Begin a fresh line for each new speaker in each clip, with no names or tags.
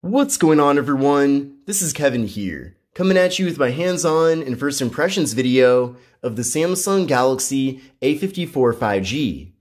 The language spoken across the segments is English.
What's going on, everyone? This is Kevin here, coming at you with my hands-on and first impressions video of the Samsung Galaxy A54 5G.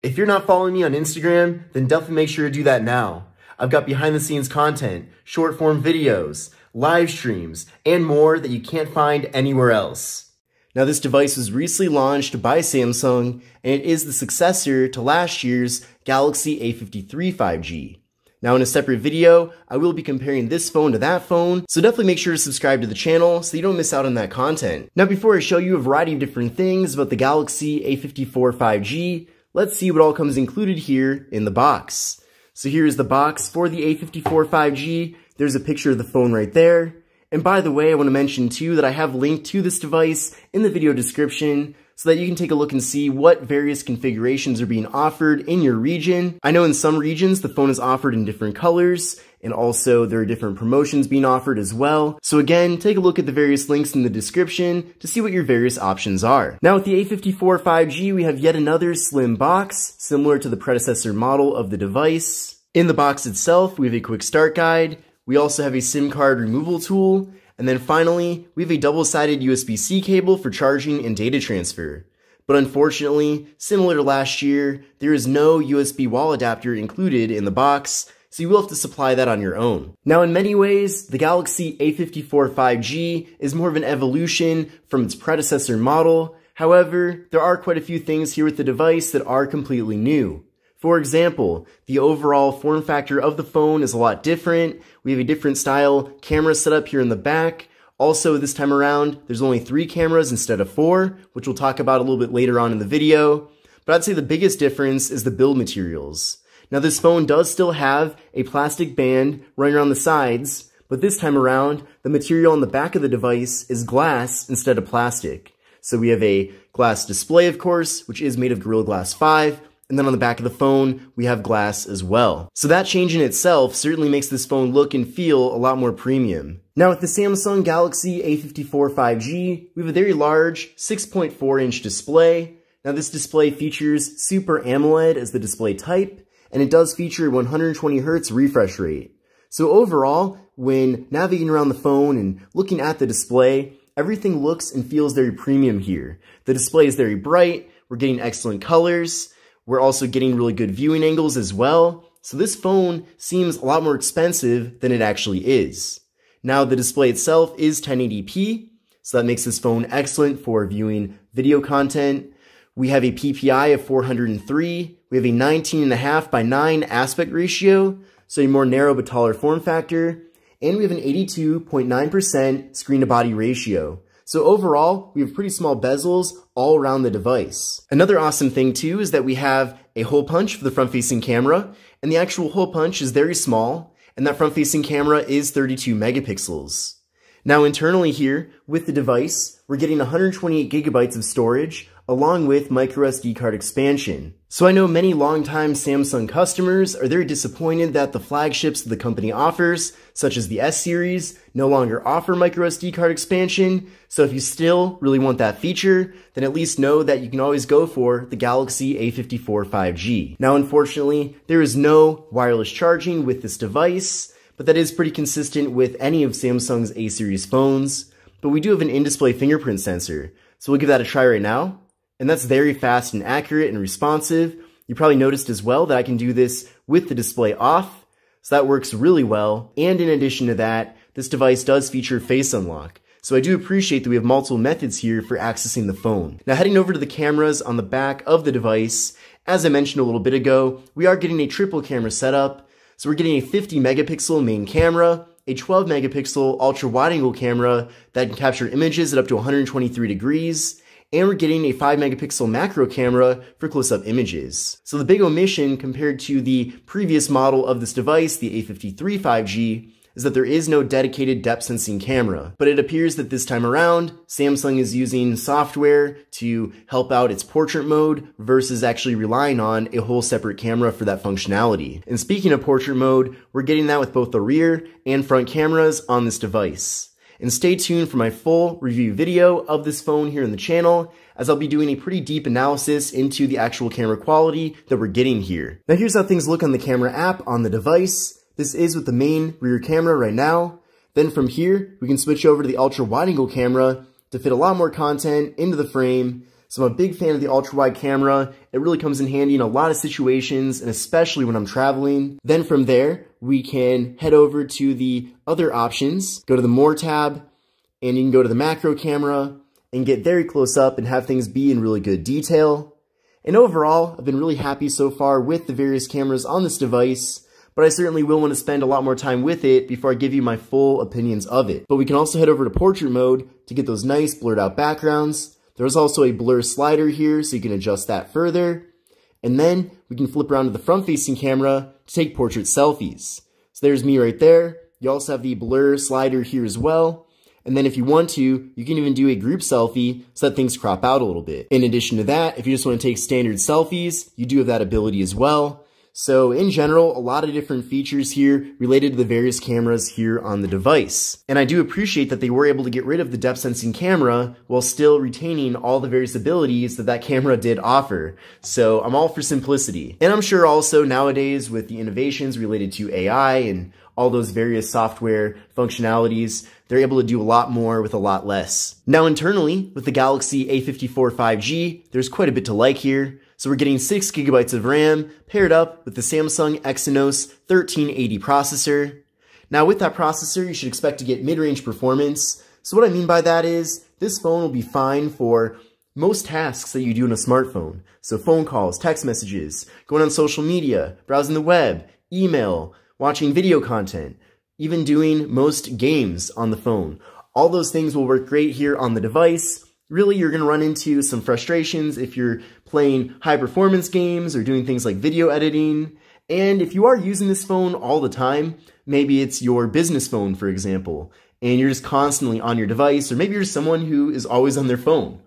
If you're not following me on Instagram, then definitely make sure to do that now. I've got behind-the-scenes content, short-form videos, live streams, and more that you can't find anywhere else. Now, this device was recently launched by Samsung, and it is the successor to last year's Galaxy A53 5G. Now, in a separate video, I will be comparing this phone to that phone, so definitely make sure to subscribe to the channel so you don't miss out on that content. Now, before I show you a variety of different things about the Galaxy A54 5G, let's see what all comes included here in the box. So here is the box for the A54 5G. There's a picture of the phone right there. And by the way, I want to mention too that I have linked to this device in the video description so that you can take a look and see what various configurations are being offered in your region. I know in some regions the phone is offered in different colors, and also there are different promotions being offered as well. So again, take a look at the various links in the description to see what your various options are. Now with the A54 5G, we have yet another slim box, similar to the predecessor model of the device. In the box itself, we have a quick start guide. We also have a SIM card removal tool, and then finally, we have a double-sided USB-C cable for charging and data transfer. But unfortunately, similar to last year, there is no USB wall adapter included in the box, so you will have to supply that on your own. Now, in many ways, the Galaxy A54 5G is more of an evolution from its predecessor model. However, there are quite a few things here with the device that are completely new. For example, the overall form factor of the phone is a lot different. We have a different style camera setup here in the back. Also, this time around, there's only 3 cameras instead of 4, which we'll talk about a little bit later on in the video. But I'd say the biggest difference is the build materials. Now, this phone does still have a plastic band running around the sides, but this time around, the material on the back of the device is glass instead of plastic. So we have a glass display, of course, which is made of Gorilla Glass 5, and then on the back of the phone, we have glass as well. So that change in itself certainly makes this phone look and feel a lot more premium. Now with the Samsung Galaxy A54 5G, we have a very large 6.4-inch display. Now this display features Super AMOLED as the display type, and it does feature a 120Hz refresh rate. So overall, when navigating around the phone and looking at the display, everything looks and feels very premium here. The display is very bright, we're getting excellent colors, we're also getting really good viewing angles as well, so this phone seems a lot more expensive than it actually is. Now the display itself is 1080p, so that makes this phone excellent for viewing video content. We have a PPI of 403, we have a 19.5 by 9 aspect ratio, so a more narrow but taller form factor, and we have an 82.9% screen-to-body ratio. So overall, we have pretty small bezels all around the device. Another awesome thing too is that we have a hole punch for the front-facing camera, and the actual hole punch is very small, and that front-facing camera is 32 megapixels. Now internally here, with the device, we're getting 128 gigabytes of storage, along with microSD card expansion. So I know many longtime Samsung customers are very disappointed that the flagships that the company offers, such as the S series, no longer offer microSD card expansion. So if you still really want that feature, then at least know that you can always go for the Galaxy A54 5G. Now unfortunately, there is no wireless charging with this device, but that is pretty consistent with any of Samsung's A series phones. But we do have an in-display fingerprint sensor, so we'll give that a try right now. And that's very fast and accurate and responsive. You probably noticed as well that I can do this with the display off, so that works really well. And in addition to that, this device does feature face unlock. So I do appreciate that we have multiple methods here for accessing the phone. Now heading over to the cameras on the back of the device, as I mentioned a little bit ago, we are getting a triple camera setup. So we're getting a 50 megapixel main camera, a 12 megapixel ultra wide angle camera that can capture images at up to 123 degrees, and we're getting a 5 megapixel macro camera for close-up images. So the big omission compared to the previous model of this device, the A53 5G, is that there is no dedicated depth sensing camera. But it appears that this time around, Samsung is using software to help out its portrait mode versus actually relying on a whole separate camera for that functionality. And speaking of portrait mode, we're getting that with both the rear and front cameras on this device. And stay tuned for my full review video of this phone here on the channel, as I'll be doing a pretty deep analysis into the actual camera quality that we're getting here. Now here's how things look on the camera app on the device. This is with the main rear camera right now. Then from here, we can switch over to the ultra wide angle camera to fit a lot more content into the frame. So I'm a big fan of the ultra wide camera. It really comes in handy in a lot of situations, and especially when I'm traveling. Then from there, we can head over to the other options, go to the More tab, and you can go to the macro camera and get very close up and have things be in really good detail. And overall, I've been really happy so far with the various cameras on this device, but I certainly will want to spend a lot more time with it before I give you my full opinions of it. But we can also head over to portrait mode to get those nice blurred out backgrounds. There's also a blur slider here, so you can adjust that further. And then we can flip around to the front-facing camera to take portrait selfies. So there's me right there. You also have the blur slider here as well. And then if you want to, you can even do a group selfie so that things crop out a little bit. In addition to that, if you just want to take standard selfies, you do have that ability as well. So in general, a lot of different features here related to the various cameras here on the device. And I do appreciate that they were able to get rid of the depth sensing camera while still retaining all the various abilities that that camera did offer. So I'm all for simplicity. And I'm sure also nowadays with the innovations related to AI and all those various software functionalities, they're able to do a lot more with a lot less. Now internally, with the Galaxy A54 5G, there's quite a bit to like here. So we're getting 6 GB of RAM paired up with the Samsung Exynos 1380 processor. Now with that processor, you should expect to get mid-range performance. So what I mean by that is, this phone will be fine for most tasks that you do on a smartphone. So phone calls, text messages, going on social media, browsing the web, email, watching video content, even doing most games on the phone. All those things will work great here on the device. Really, you're going to run into some frustrations if you're playing high-performance games or doing things like video editing. And if you are using this phone all the time, maybe it's your business phone, for example, and you're just constantly on your device, or maybe you're someone who is always on their phone.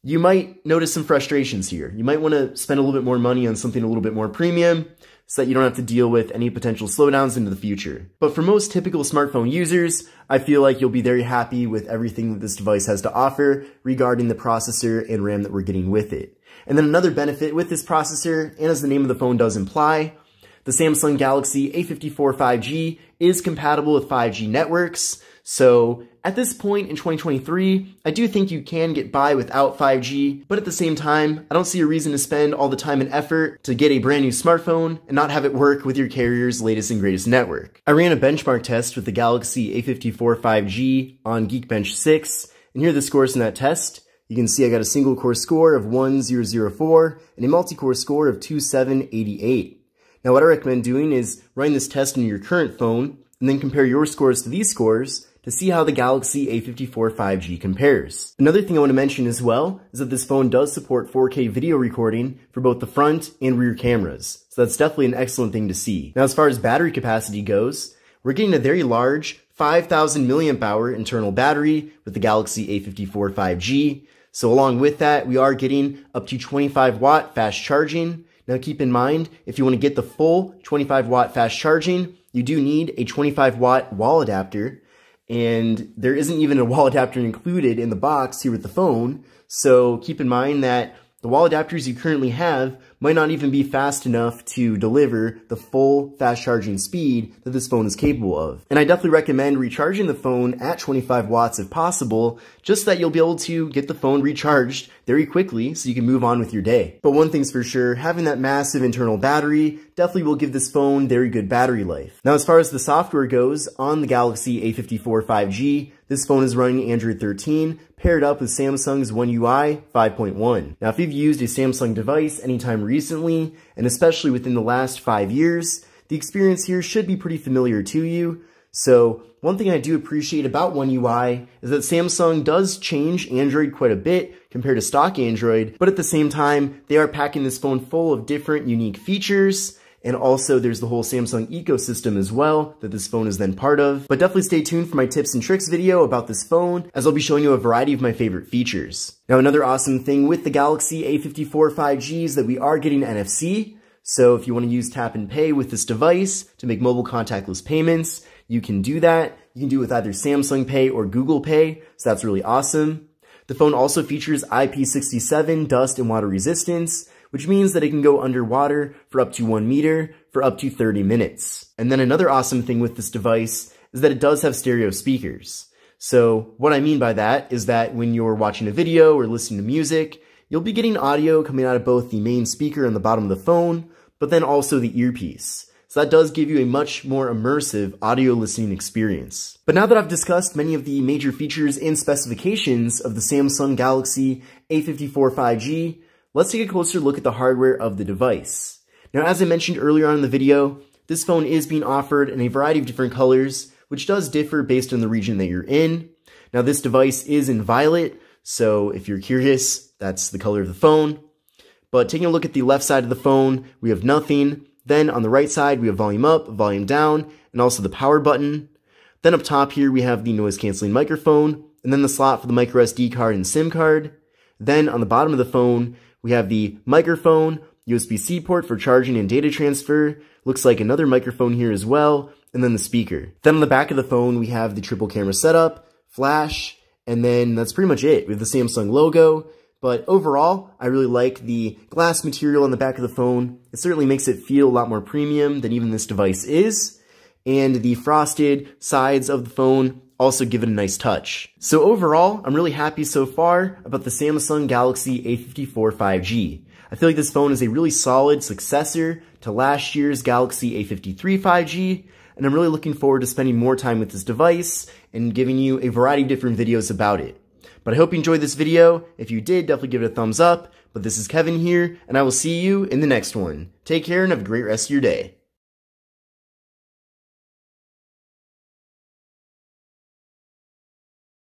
You might notice some frustrations here. You might want to spend a little bit more money on something a little bit more premium, so that you don't have to deal with any potential slowdowns into the future. But for most typical smartphone users, I feel like you'll be very happy with everything that this device has to offer regarding the processor and RAM that we're getting with it. And then another benefit with this processor, and as the name of the phone does imply, the Samsung Galaxy A54 5G is compatible with 5G networks. So at this point in 2023, I do think you can get by without 5G, but at the same time, I don't see a reason to spend all the time and effort to get a brand new smartphone and not have it work with your carrier's latest and greatest network. I ran a benchmark test with the Galaxy A54 5G on Geekbench 6, and here are the scores in that test. You can see I got a single core score of 1004 and a multi-core score of 2788. Now what I recommend doing is running this test on your current phone and then compare your scores to these scores to see how the Galaxy A54 5G compares. Another thing I want to mention as well is that this phone does support 4K video recording for both the front and rear cameras. So that's definitely an excellent thing to see. Now as far as battery capacity goes, we're getting a very large 5,000 milliamp hour internal battery with the Galaxy A54 5G. So along with that, we are getting up to 25 watt fast charging. Now keep in mind, if you want to get the full 25 watt fast charging, you do need a 25 watt wall adapter. And there isn't even a wall adapter included in the box here with the phone. So keep in mind that the wall adapters you currently have might not even be fast enough to deliver the full fast charging speed that this phone is capable of. And I definitely recommend recharging the phone at 25 watts if possible, just so that you'll be able to get the phone recharged very quickly so you can move on with your day. But one thing's for sure, having that massive internal battery definitely will give this phone very good battery life. Now as far as the software goes, on the Galaxy A54 5G, this phone is running Android 13, paired up with Samsung's One UI 5.1. Now, if you've used a Samsung device anytime recently, and especially within the last 5 years, the experience here should be pretty familiar to you. So, one thing I do appreciate about One UI is that Samsung does change Android quite a bit compared to stock Android, but at the same time, they are packing this phone full of different unique features. And also there's the whole Samsung ecosystem as well that this phone is then part of. But definitely stay tuned for my tips and tricks video about this phone, as I'll be showing you a variety of my favorite features. Now another awesome thing with the Galaxy A54 5G is that we are getting NFC. So if you want to use tap and pay with this device to make mobile contactless payments, you can do that. You can do it with either Samsung Pay or Google Pay, so that's really awesome. The phone also features IP67 dust and water resistance, which means that it can go underwater for up to 1 meter for up to 30 minutes. And then another awesome thing with this device is that it does have stereo speakers. So what I mean by that is that when you're watching a video or listening to music, you'll be getting audio coming out of both the main speaker on the bottom of the phone, but then also the earpiece. So that does give you a much more immersive audio listening experience. But now that I've discussed many of the major features and specifications of the Samsung Galaxy A54 5G, let's take a closer look at the hardware of the device. Now, as I mentioned earlier on in the video, this phone is being offered in a variety of different colors, which does differ based on the region that you're in. Now, this device is in violet, so if you're curious, that's the color of the phone. But taking a look at the left side of the phone, we have nothing. Then on the right side, we have volume up, volume down, and also the power button. Then up top here, we have the noise canceling microphone, and then the slot for the micro SD card and SIM card. Then on the bottom of the phone, we have the microphone, USB-C port for charging and data transfer. Looks like another microphone here as well, and then the speaker. Then on the back of the phone, we have the triple camera setup, flash, and then that's pretty much it. We have the Samsung logo. But overall, I really like the glass material on the back of the phone. It certainly makes it feel a lot more premium than even this device is. And the frosted sides of the phone also give it a nice touch. So overall, I'm really happy so far about the Samsung Galaxy A54 5G. I feel like this phone is a really solid successor to last year's Galaxy A53 5G, and I'm really looking forward to spending more time with this device and giving you a variety of different videos about it. But I hope you enjoyed this video. If you did, definitely give it a thumbs up. But this is Kevin here, and I will see you in the next one. Take care and have a great rest of your day.